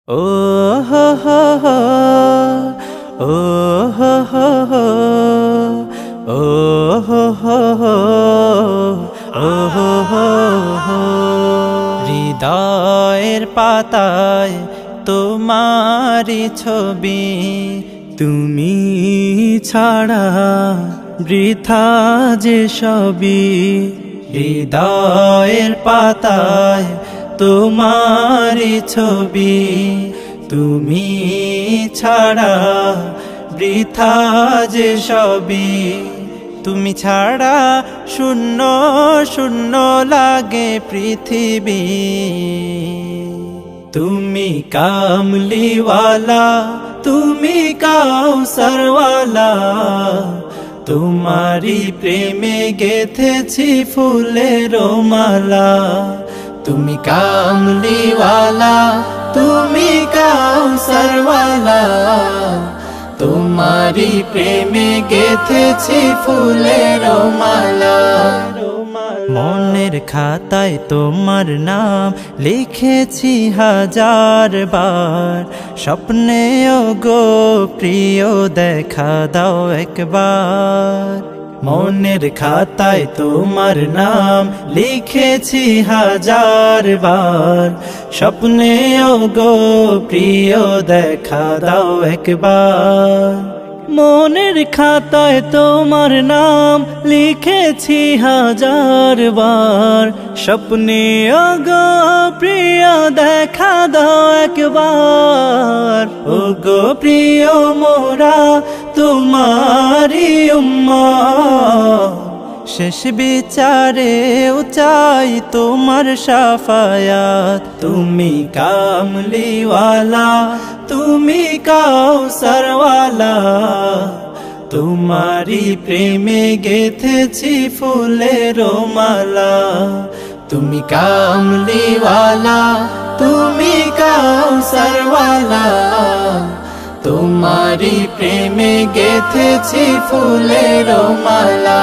ও হো হো হো, ও হো হো হো, ও হো হো হো, ও হো হো হো। হৃদয়ের পাতায় তোমারি ছবি, তুমি ছাড়া বৃথা যে সবই। হৃদয়ের পাতায় তোমারি ছবি, তুমি ছাড়া বৃথা যে সবই। তুমি ছাড়া শূন্য শূন্য লাগে পৃথিবী। তুমি কামলিওয়ালা, তুমি কাউসারওয়ালা, তোমারি প্রেমে গেথেছি ফুলের মালা। তুমি কামলিওয়ালা, তুমি কাউসারওয়ালা, তোমারি প্রেমে গেথেছি ফুলের মালা। মনের খাতায় তোমার নাম লিখেছি হাজার বার, স্বপ্নেও গো প্রিয় দেখা দাও একবার। মনের খাতায় তোমার নাম লিখেছি হাজার বার, স্বপ্নেও গো প্রিয় দেখা দাও একবার। মনের খাতায় তোমার নাম লিখেছি হাজার বার, স্বপ্নেও গো প্রিয় দেখা দাও একবার। ও গো প্রিয় মোরা তোমারি উম্মত, শেষ বিচারেও চাই তোমার শাফায়াত। তুমি কামলিওয়ালা, তুমি কাউসারওয়ালা, তোমারি প্রেমে গেথেছি ফুলের মালা। তুমি কামলিওয়ালা, তুমি কাউসারওয়ালা, তোমারি প্রেমে গেথেছি ফুলের মালা।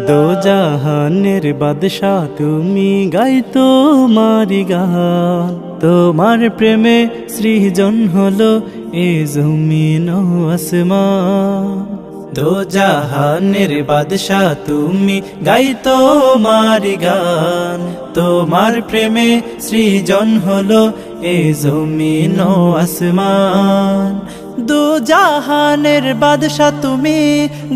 দো জাহানের বাদশা তুমি, গাই তোমারি গান। তোমার প্রেমে সৃজন হলো এ জমিন ও আসমান। দো জাহানের বাদশা তুমি, গাই তোমারি গান। তোমার প্রেমে সৃজন হলো এ জমিন ও আসমান। দো জাহানের বাদশা তুমি,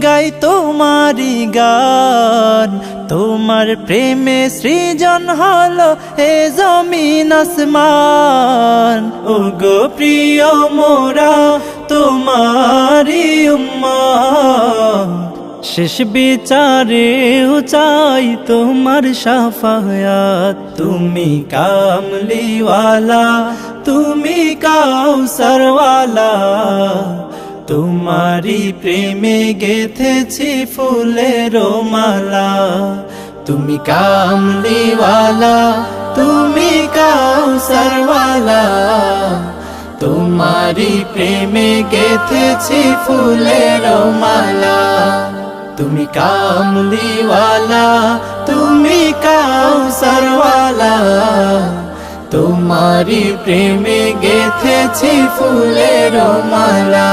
গাই তোমারি গান। তোমার প্রেমে সৃজন হলো এ জমিন আসমান। ও গো প্রিয় মোরা তোমারি উম্মত, শেষ বিচারেও চাই তোমার শাফায়াত। তুমি কামলিওয়ালা, তুমি কাউসারওয়ালা, তোমারি প্রেমে গেথেছি ফুলের মালা। তুমি কামলিওয়ালা, তুমি কাউসারওয়ালা, তোমারি প্রেমে গেথেছি ফুলের মালা। তুমি কামলিওয়ালা, তুমি কাউসারওয়ালা, তোমারি প্রেমে গেথেছি ফুলের মালা।